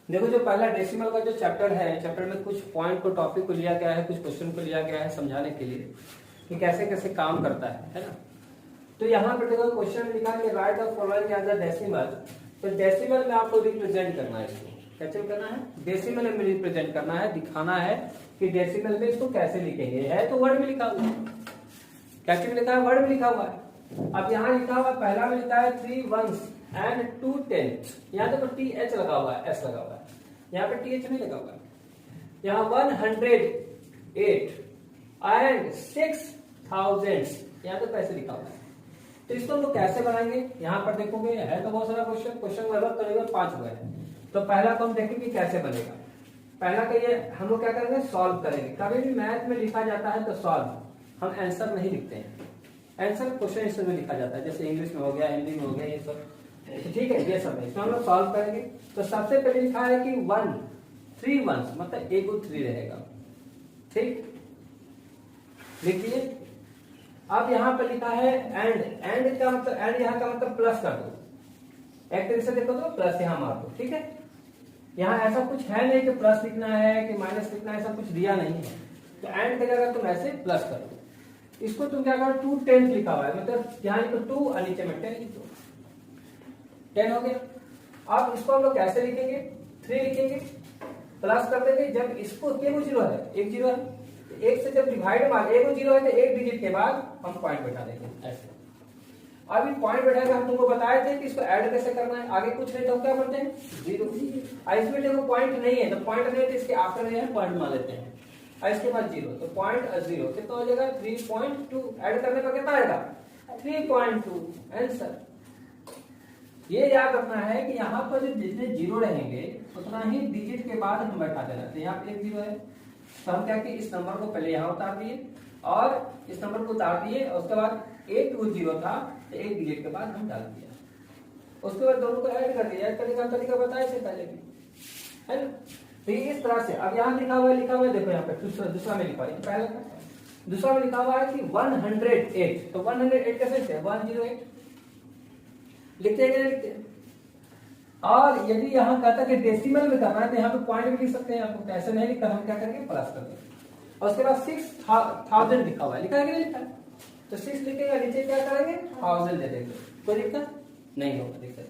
देखो जो पहला डेसिमल का जो चैप्टर है, चैप्टर में कुछ पॉइंट को, टॉपिक को लिया गया है, कुछ क्वेश्चन को लिया गया है समझाने के लिए कि कैसे कैसे काम करता है ना। तो यहाँ पर देखो क्वेश्चन में लिखा है write the following as a decimal. तो डेसिमल में आपको रिप्रेजेंट करना है, इसको कैसे करना है, डेसिमल में रिप्रेजेंट करना है, दिखाना है कि डेसिमल में इसको कैसे लिखेंगे। है तो वर्ड में लिखा हुआ है, कैसे लिखा है, वर्ड में लिखा हुआ है। अब यहाँ लिखा हुआ पहला में लिखा है 3 ones and 2 tenths। यहाँ देखो TH लगा हुआ है, S लगा हुआ है, यहाँ पे TH नहीं लगा हुआ है। यहाँ 108 and 6 thousandths, यहाँ तो कैसे लिखा हुआ है। तो इसको हम लोग कैसे बनाएंगे, यहाँ पर देखोगे है तो बहुत सारा क्वेश्चन लगभग करीबन 5 हुए हैं। तो पहला तो हम देखेंगे कैसे बनेगा। पहला का ये हम लोग क्या करेंगे, सॉल्व करेंगे। कभी भी मैथ में लिखा जाता है तो सॉल्व, हम आंसर नहीं लिखते हैं। आंसर क्वेश्चन आंसर में लिखा जाता है, जैसे इंग्लिश में हो गया, हिंदी में हो गया, ये सब ठीक है, ये सब है, इसमें हम लोग सॉल्व करेंगे। तो सबसे पहले लिखा है कि 3 ones मतलब एक 3 रहेगा, ठीक, लिखिए। अब यहाँ पर लिखा है एंड का मतलब, एंड यहाँ का मतलब प्लस कर दो, एक तरीके से देखो तो प्लस यहाँ मार दो, ठीक है। यहाँ ऐसा कुछ है नहीं कि प्लस लिखना है कि माइनस लिखना है, ऐसा कुछ दिया नहीं है। तो एंड की जगह तुम ऐसे प्लस कर दो। इसको तुम क्या करो, 2 10 लिखा हुआ है, मतलब यहाँ लिखो 2 और नीचे में 10 लिख दो, 10 हो गया। अब इसको हम लोग कैसे लिखेंगे, 3 लिखेंगे, प्लस कर देंगे। जब इसको क्या जीरो है, एक जीरो है, तो एक से जब डिवाइड मार, एक जीरो है तो एक डिजिट के बाद हम पॉइंट बैठा देंगे ऐसे। अभी पॉइंट बैठाकर हम तुमको बताए थे कि इसको ऐड कैसे करना है, आगे कुछ नहीं तो क्या करते हैं, 0। इसमें देखो पॉइंट नहीं है, तो पॉइंट नहीं है तो इसके आफ्टर में है पॉइंट मान लेते हैं, और इसके बाद 0, तो पॉइंट 0 कितना हो जाएगा, 3.2। ऐड करने पर कितना आएगा, 3.2 आंसर। ये याद रखना है कि यहाँ पर जितने जीरो रहेंगे उतना ही डिजिट के बाद हम बैठा देना। तो यहाँ पे एक 0 है, तो हम क्या कि इस नंबर को पहले यहाँ उतार दिए और इस नंबर को उतार दिए, और उसके बाद एक 0 था तो एक डिजिट के बाद हम डाल दिया, उसके बाद दोनों को ऐड कर दिया। ऐड करने का तरीका बताया से पहले भी, है ना। तो इस तरह से अब यहाँ लिखा हुआ है देखो यहाँ पे दूसरा में लिखा हुआ है, पहले दूसरा में लिखा हुआ है कि 108। तो 108 कैसे लिखते हैं, 108 लिखते हैं, लिखते हैं। और यदि यहाँ कहता है कि डेसिमल में करना है तो यहाँ पे पॉइंट भी लिख सकते हैं, आपको ऐसे नहीं लिखकर हम क्या करेंगे, प्लस कर देंगे। और उसके बाद 6000 लिखा हुआ है, लिखा है कि नहीं लिखा है, तो 6 लिखेगा, नीचे क्या करेंगे 1000 दे देंगे, कोई दिक्कत नहीं होगा, दिक्कत।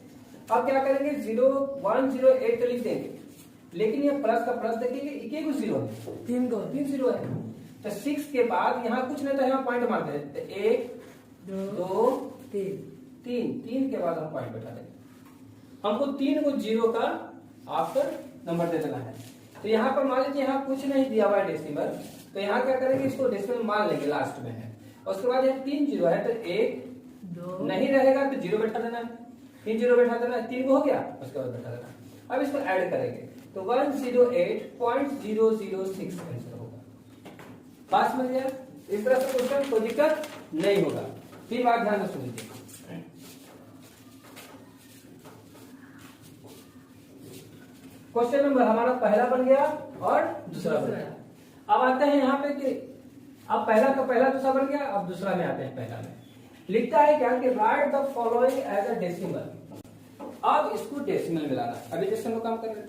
अब क्या करेंगे, 108 तो लिख देंगे, लेकिन ये प्लस का प्लस देखेंगे, एक 0 है, 3 0 है, तो 6 के बाद यहाँ कुछ नहीं तो यहाँ पॉइंट मार देते, 1 2 3 के बाद हम पॉइंट बैठा देंगे। हमको 3 को 0 का आफ्टर नंबर दे देना है। तो यहाँ पर मान लीजिए यहाँ कुछ नहीं दिया हुआ है डेसिमल, तो यहाँ क्या करेंगे, इसको डेसिमल मान लेंगे, लास्ट में है। और उसके बाद यहाँ 3 0 है तो 1 2 नहीं रहेगा तो 0 बैठा देना है, 3 0 बैठा देना है, 3 हो गया, उसके बाद बैठा देना है। अब इसको ऐड करेंगे तो 108.006 आंसर होगा। पास में गया, इस तरह से क्वेश्चन कोई दिक्कत नहीं होगा। फिर बात ध्यान से सुनिए, क्वेश्चन नंबर हमारा पहला बन गया और दूसरा बन गया। अब आते हैं यहाँ पे कि अब पहला का पहला दूसरा बन गया, अब दूसरा में आते हैं। पहला में लिखता है क्या कि write the following as a decimal. अब इसको डेसिमल में लाना, अभी जैसे हम लोग काम कर रहे थे,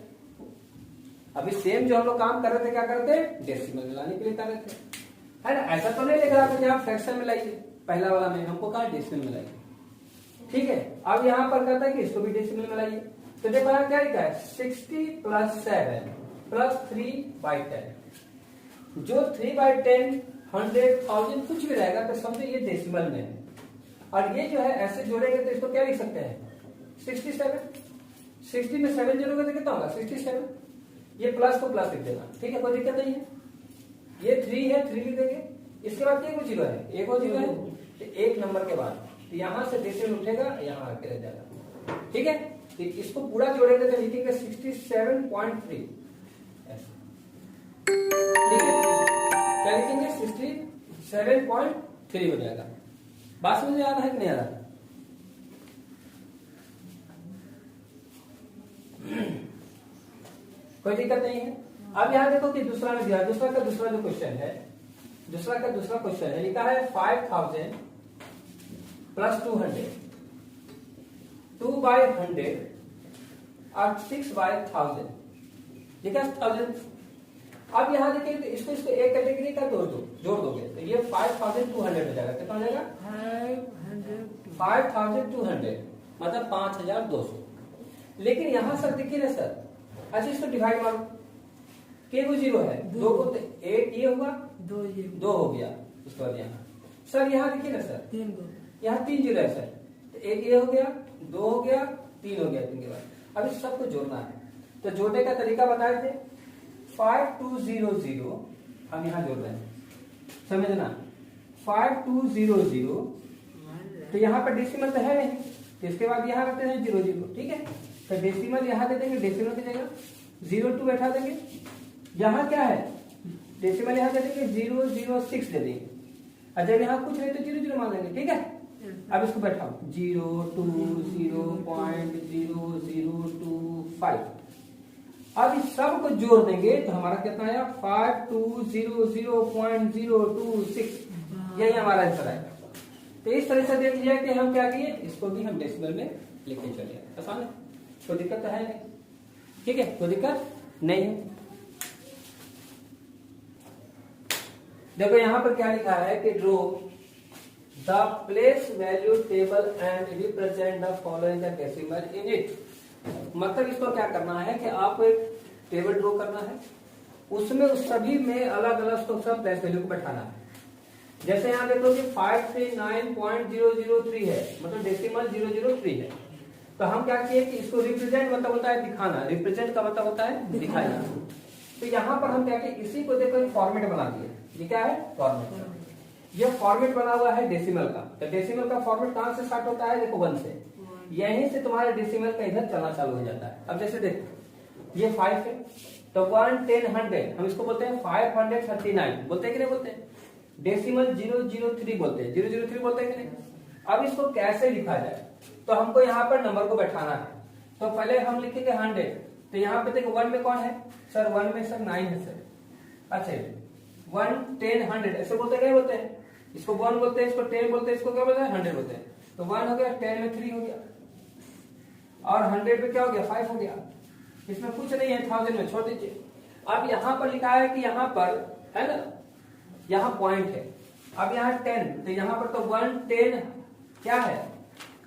अभी सेम जो हम लोग काम कर रहे थे, क्या करते हैं, डेसिमल में लाने के लिए कर रहे थे, है ना। ऐसा तो नहीं लिख रहा था कि आप फ्रैक्शन में लाइए, पहला वाला में हमको कहा डेसिमल में लाइए, ठीक है। अब यहाँ पर कहता है कि इसको भी डेसिमल में लाइए। तो देखो यहाँ क्या लिखा है, 60 + 7 + 3/10। जो 3/10 100 1000 कुछ भी रहेगा तो समझो ये डेसिमल में है। और ये जो है ऐसे जोड़ेंगे तो इसको क्या लिख सकते हैं, 67। 60 में 7 जोड़ोगे तो कितना होगा, 67। ये प्लस को प्लस लिख देना, ठीक है, कोई दिक्कत नहीं है। ये 3 है, 3 लिख देंगे। इसके बाद क्या 0 है, 1 और 0 है, तो 1 नंबर के बाद तो यहाँ से डेसिमल उठेगा, यहाँ आके रह जाएगा, ठीक है। तो इसको पूरा जोड़ेंगे तो लिखेंगे 67.3, ठीक है। क्या लिखेंगे, 67.3 हो जाएगा। बात समझ में आ रहा है कि नहीं आ रहा, कोई दिक्कत नहीं है। अब यहाँ देखो कि दूसरा में दिया, दूसरा का दूसरा जो क्वेश्चन है, दूसरा का दूसरा क्वेश्चन है, लिखा है 5000 + 200 2/100 और 6/1000 ठीक है 1000। अब यहाँ देखिए तो इसको एक कैटेगरी का जोड़ दोगे तो ये 5200 हो जाएगा। कितना हो जाएगा 5200 मतलब 5200। लेकिन यहाँ सर देखिए ना सर, अच्छा इसको डिवाइड मारो, के को 0 है, 2 को तो 8 ये होगा, 2 हो गया। उसके बाद यहाँ सर यहाँ देखिए ना सर, यहाँ 3 0 है सर, तो एक ये हो गया, 2 हो गया, 3 हो गया। 3 के बाद अब इस सबको जोड़ना है, तो जोड़ने का तरीका बताए थे 5200 हम यहाँ जोड़ रहे हैं, समझना 5200 तो यहाँ पर डेसिमल तो है नहीं, तो इसके बाद यहाँ रखते हैं 00, ठीक है। तो डेसिमल यहाँ दे देंगे, डेसिमल की जगह 02 बैठा देंगे। यहाँ क्या है डेसिमल यहाँ दे देंगे 006 दे देंगे, और जब यहाँ कुछ नहीं तो 00 मान देंगे, ठीक है। अब इसको बैठाओ 020.0025। अब इस सब को जोड़ देंगे तो हमारा कितना आया 5200.026, यही हमारा आंसर आएगा। तो इस तरह से देख लिया कि हम क्या किए, इसको भी हम डेसिमल में लिखने चले, आसान है, कोई दिक्कत तो है नहीं, ठीक है, कोई दिक्कत नहीं है। देखो यहाँ पर क्या लिखा है कि draw the place value table and represent the following the decimal in it. मतलब इसको क्या करना है कि आपको एक टेबल ड्रॉ करना है, उसमें उस सभी में अलग अलग तो सब प्लेस वैल्यू को बैठाना है। जैसे यहाँ देखो कि 539.003 है, मतलब डेसिमल 003 है, तो हम क्या किए कि इसको रिप्रेजेंट मतलब होता है दिखाना, रिप्रेजेंट का मतलब होता है दिखाना। तो यहाँ पर हम क्या किए, इसी को देखो फॉर्मेट बना दिए। ये क्या है फॉर्मेट, ये फॉर्मेट बना हुआ है डेसिमल का। तो डेसिमल का फॉर्मेट कहां से स्टार्ट होता है, देखो 1 से, यहीं से तुम्हारे डेसिमल का इधर चलना चालू हो जाता है। अब जैसे देखो ये 5 है, तो 1 10 100 हम इसको बोलते हैं 539, बोलते हैं कि नहीं बोलते हैं। डेसिमल 003 बोलते हैं, 003 बोलते हैं कि नहीं। अब इसको कैसे लिखा जाए, तो हमको यहाँ पर नंबर को बैठाना है। तो पहले हम लिखेंगे 100, तो यहाँ पे देखो 1 में कौन है सर, 1 में सर 9 है सर। अच्छा 1 10 100 ऐसे बोलते क्या बोलते हैं, इसको 1 बोलते हैं, इसको 10 बोलते हैं, इसको क्या बोलते हैं 100 बोलते हैं। तो 1 हो गया, 10 में 3 हो गया, और 100 में क्या हो गया 5 हो गया। इसमें कुछ नहीं है, 1000 में छोड़ दीजिए। अब यहाँ पर लिखा है कि यहाँ पर है ना, यहाँ पॉइंट है। अब यहाँ 10, तो यहाँ पर तो 1 10 क्या है,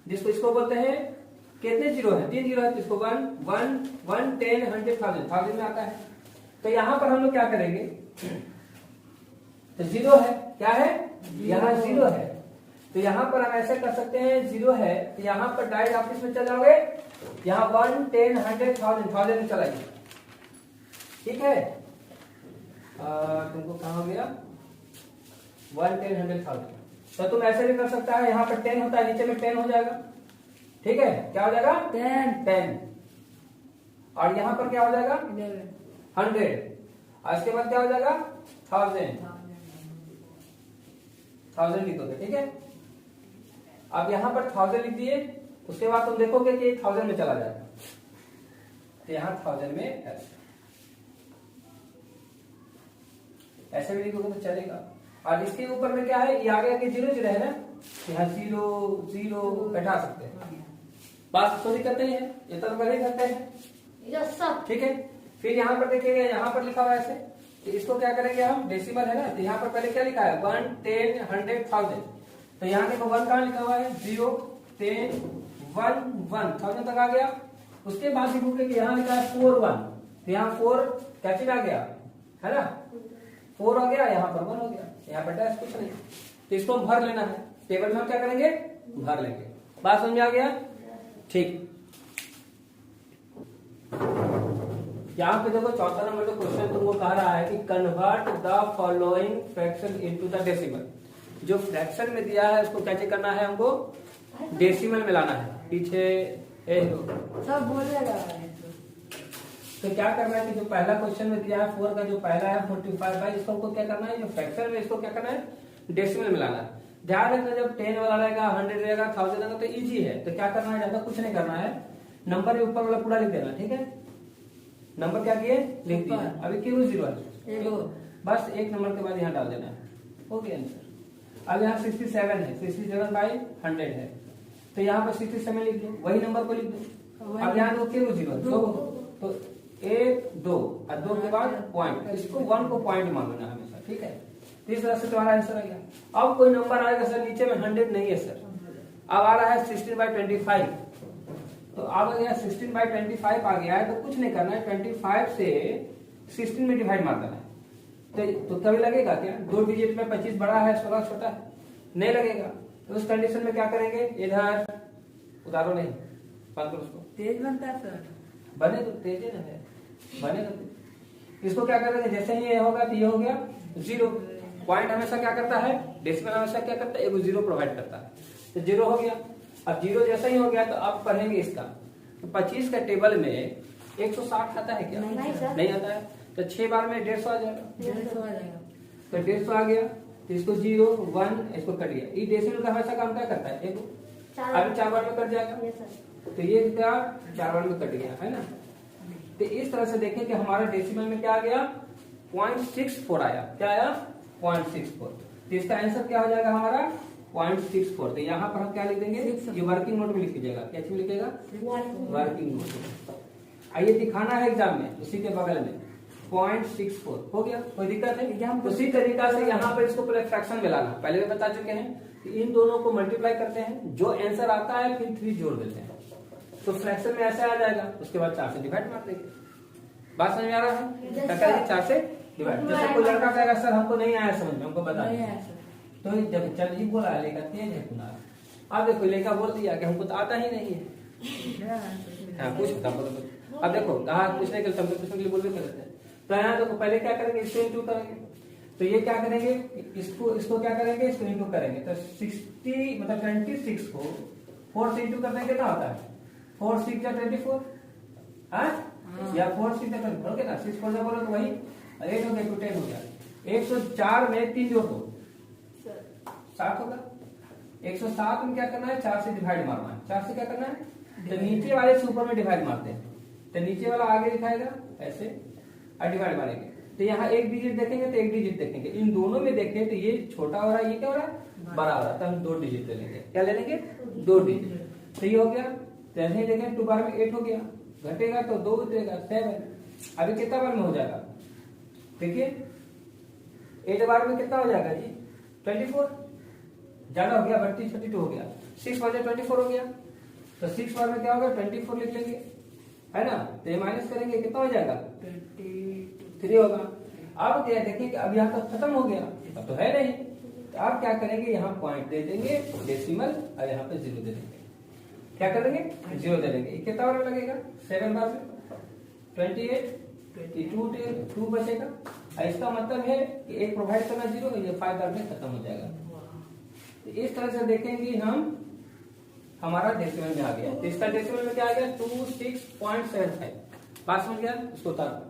जिसको इसको बोलते हैं, कितने जीरो है 3 जीरो है, तो इसको 1 1 1 10 100 1000 में आता है। तो यहाँ पर हम लोग क्या करेंगे, तो 0 है, क्या है यहाँ 0 है, तो यहाँ पर हम ऐसे कर सकते हैं 0 है, तो यहाँ पर डायरेक्ट ऑफिस में चल जाओगे, यहाँ 1 10 100 1000 में चलाइए, ठीक है। तुमको कहाँ हो गया 1 10 100 1000, तो तुम ऐसे भी कर सकता है, यहाँ पर 10 होता है, नीचे में 10 हो जाएगा, ठीक है। क्या हो जाएगा 10, और यहाँ पर क्या हो जाएगा 100, और इसके बाद क्या हो जाएगा 1000 लिख दोगे, ठीक है। अब यहाँ पर 1000 लिख दिए, उसके बाद तुम देखोगे कि 1000 में चला जाएगा, तो यहाँ 1000 में ऐसे भी लिखोगे तो चलेगा। और इसके ऊपर में क्या है, ये आ गया कि 0 0 है ना, यहाँ 0 0 बैठा सकते हैं, बात कोई दिक्कत नहीं है, ये तो पहले करते हैं, ठीक है। फिर यहाँ पर देखिएगा, यहाँ पर लिखा हुआ है ऐसे, तो इसको क्या करेंगे हम, डेसिमल है ना, तो यहाँ पर पहले क्या लिखा है 1 10 100 1000, तो यहाँ देखो 1 कहाँ लिखा हुआ है, 0 10 1 1 1000 तक आ गया। उसके बाद देखोगे कि यहाँ लिखा है 4 1, तो यहाँ 4 कैसे आ गया है ना, 4 आ गया, यहाँ पर 1 हो गया, यहाँ पर डैश कुछ नहीं, तो इसको भर लेना है टेबल में, हम क्या करेंगे भर लेंगे। बात समझ आ गया, ठीक। यहाँ पे देखो चौथा नंबर का क्वेश्चन तुमको कह रहा है कि convert the following fraction into the decimal. जो फ्रैक्शन में दिया है उसको कैसे करना है, हमको डेसिमल में लाना है। पीछे सब बोलेगा, तो क्या करना है कि जो पहला क्वेश्चन में दिया है 4 का जो पहला है 45 भाई, इसको हमको क्या करना है, जो फ्रैक्शन में इसको क्या करना है डेसिमल में लाना है। ध्यान रखना जब 10 वाला रहेगा 100 रहेगा 1000 रहेगा तो इजी है, तो क्या करना है, ज्यादा कुछ नहीं करना है, नंबर के ऊपर वाला पूरा लिख देना, ठीक है। नंबर क्या किए लिख दिया, अभी क्यों 0 है, बस एक नंबर के बाद यहाँ डाल देना है, हो गया आंसर। अब यहाँ 67 है, 67/100 है, तो यहाँ पर 67 लिख दो, वही नंबर को लिख दो। अब यहाँ दो क्यों 0 तो 1 2, और 2 के बाद पॉइंट, इसको 1 को पॉइंट मान लेना हमेशा, ठीक है। तो इस तरह से तुम्हारा आंसर आ गया। अब कोई नंबर आएगा सर नीचे में 100 नहीं है सर, अब आ रहा है 16/25, तो अब गया 16/25 आ गया है, तो कुछ नहीं करना है, 25 से 16 में डिवाइड मार देना है। तो कभी लगेगा क्या, 2 डिजिट में 25 बड़ा है 16 छोटा है, नहीं लगेगा। तो उस कंडीशन में क्या करेंगे, इधर उतारो नहीं, बंद करो उसको, तेज बनता है सर, बने तो तेज है ना, बने तो इसको क्या करेंगे, जैसे ही ये होगा तो ये हो गया 0। पॉइंट हमेशा क्या करता है, डेसिमल हमेशा क्या करता है, एक 0 प्रोवाइड करता है, तो 0 हो गया। अब 0 जैसा ही हो गया तो अब पढ़ेंगे इसका, तो 25 का टेबल में 160 आता है क्या, नहीं सर, नहीं आता है, तो 6 बार में 150 आ जाएगा, 150 आ जाएगा, तो 150 आ गया, तो इसको 0 1 इसको कट गया। ये डेसिमल का हमेशा काम क्या करता है, अभी 4 बार में कट जाएगा, तो ये क्या 4 बार में कट गया है ना। तो इस तरह से देखें कि हमारा डेसिमल में क्या आ गया, 0.64 आया, क्या आया 0.64। तो इसका आंसर क्या हो जाएगा हमारा 0.64। तो यहाँ पर हम क्या लिख देंगे, ये वर्किंग नोट में लिख दीजिएगा, क्या चीज लिखेगा, वर्किंग नोट। आइए दिखाना है एग्जाम में, उसी के बगल में 0.64 हो गया, कोई दिक्कत नहीं। उसी तरीका से यहाँ पर इसको पहले फ्रैक्शन में लाना, पहले भी बता चुके हैं कि इन दोनों को मल्टीप्लाई करते हैं, जो आंसर आता है फिर 3 जोड़ देते हैं, तो फ्रैक्शन में ऐसे आ जाएगा, उसके बाद 4 से डिवाइड मार देंगे। बात समझ में आ रहा है, क्या करेंगे 4 से डिवाइड। जैसे कोई लड़का कहेगा सर हमको नहीं आया समझ में, हमको बता दीजिए, तो जब चल ही बोला लेगा तेज है कुनार, अब देखो लेका बोल दिया कि हमको तो आता ही नहीं है, हाँ कुछ होता बोलो। अब देखो कहा पूछने के लिए पूछने के लिए बोल भी करते हैं, तो यहाँ देखो पहले क्या करेंगे, इसको इंटू करेंगे, तो ये क्या करेंगे, इसको क्या करेंगे, इसको इंटू करेंगे, तो 60 मतलब 26 को 4 से इंटू करने कितना होता है, 4 6 या 24, या 4 6 या 24 ओके ना, 6 4 बोलो तो वही 8 हो गया, तो 10 हो गया। 104 में 3 जोड़ दो 7 होगा। 107 में क्या करना है, 4 से डिवाइड मारना है, 4 से क्या करना है, तो नीचे वाले से ऊपर में डिवाइड मारते हैं, तो नीचे वाला आगे दिखाएगा ऐसे और डिवाइड मारेंगे, तो यहाँ एक डिजिट देखेंगे तो एक डिजिट देखेंगे, इन दोनों में देखें तो ये छोटा हो रहा है, ये क्या हो रहा है बड़ा हो रहा है, तो हम 2 डिजिट ले लेंगे, क्या ले लेंगे 2 डिजिट, तो ये हो गया। तो ऐसे ही देखें 2 बार में 8 हो गया, घटेगा तो 2 उतरेगा 7, अभी कितना बार में हो जाएगा, देखिए 8 बार में कितना हो जाएगा जी 24, ज्यादा हो गया 32 32 हो गया, 6 बार 24 हो गया, तो 6 बार में क्या होगा 24 लिख लेंगे, है ना, तो ये माइनस करेंगे कितना हो जाएगा 3 होगा। अब क्या देखिए कि अब यहाँ तो खत्म हो गया, अब तो है नहीं, तो अब क्या करेंगे, यहाँ पॉइंट दे देंगे डेसिमल और यहाँ पे 0 दे देंगे, क्या करेंगे 0 दे देंगे, कितना बार में लगेगा 7 बार में 28 2 बचेगा, इसका मतलब है कि एक प्रोवाइड करना 0, ये 5 बार में खत्म हो जाएगा। तो इस तरह से देखेंगे हम, हमारा डेसिमल में आ गया, तो इसका डेसिमल में क्या आ गया 26.75। बात समझ गया, इसको उतार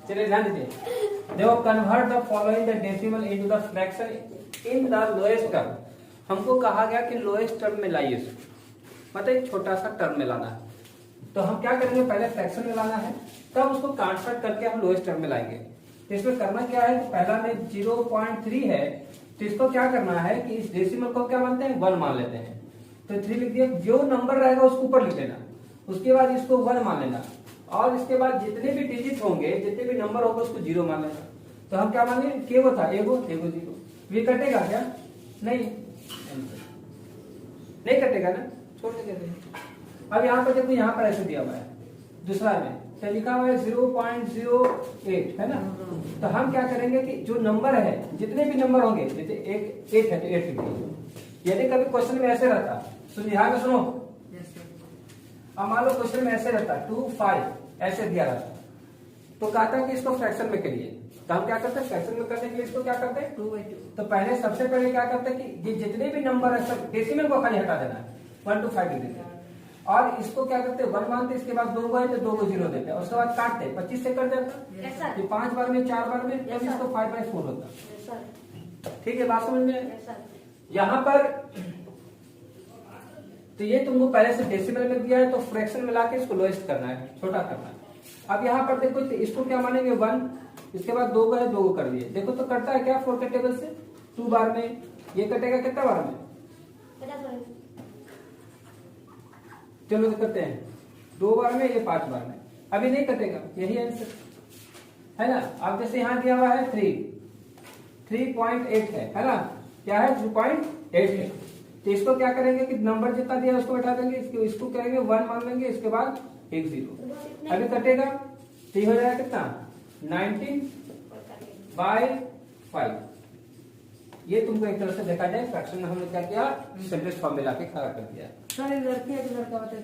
चलिए ध्यान दीजिए, देखो convert the following the decimal into the fraction in the lowest term. हमको कहा गया कि लोएस्ट टर्म में लाइए, मतलब एक छोटा सा टर्म में लाना है, तो हम क्या करेंगे, पहले फ्रैक्शन में लाना है, तब उसको कन्वर्ट करके हम लोएस्ट टर्म में लाएंगे। तो इसमें करना क्या है, पहला में 0.3 है, तो इसको क्या करना है कि इस डेसिमल को क्या मानते हैं 1 मान लेते हैं, तो 3 लिख दिया, जो नंबर रहेगा उसको ऊपर लिख लेना, उसके बाद इसको 1 मान लेना, और इसके बाद जितने भी डिजिट होंगे, जितने भी नंबर होगा उसको 0 मान लेना। तो हम क्या मानेंगे, के वो था एगो 0, ये कटेगा क्या, नहीं कटेगा ना, छोड़ देंगे। अब यहाँ पर देखो, यहाँ पर ऐसे दिया हुआ है, दूसरा में क्या लिखा हुआ है 0.08 है ना, तो हम क्या करेंगे कि जो नंबर है, जितने भी नंबर होंगे, जैसे एक है तो 8 लिख दीजिए। यदि कभी क्वेश्चन में ऐसे रहता, तो ध्यान में सुनो, अब मान लो क्वेश्चन में ऐसे रहता 2 5 ऐसे दिया रहता, तो कहता है कि इसको फ्रैक्शन में करिए, तो हम क्या करते हैं, फ्रैक्शन में करने के लिए इसको क्या करते हैं 2/2। तो पहले सबसे पहले क्या करते हैं कि ये जितने भी नंबर है सब डेसिमल को खाली हटा देना है, 1 to 5 लिख देते हैं, और इसको क्या करते हैं 1 मानते, इसके बाद 2 गए तो 2 को 0 देते हैं, उसके बाद काटते 25 से कर देता, ये 5 बार में 4 बार में, तब इसको 5/4 होता। ठीक है, बात समझ में। यहाँ पर तो ये तुमको पहले से डेसिमल में दिया है, तो फ्रैक्शन में लाके इसको लोएस्ट करना है, छोटा करना है। अब यहाँ पर देखो, तो इसको क्या मानेंगे 1, इसके बाद 2 गए 2 को कर दिए, देखो तो करता है क्या 4 के टेबल से 2 बार में, ये कटेगा कितना बार में, चलो तो करते हैं 2 बार में, ये 5 बार में, अभी नहीं कटेगा, यही आंसर है ना। अब जैसे यहाँ दिया हुआ है 3.8 है ना, क्या है 3.8 है, तो इसको क्या करेंगे कि नंबर जितना दिया है उसको बैठा देंगे, इसको करेंगे 1 मान लेंगे, इसके बाद एक 0, अभी कटेगा, तो ये हो जाएगा कितना 19/5। ये तुमको एक तरह से देखा जाए फ्रैक्शन में हमने क्या किया, सिंपलेस्ट फॉर्म में लाके खड़ा कर दिया। सर, लड़की है कि लड़का बताए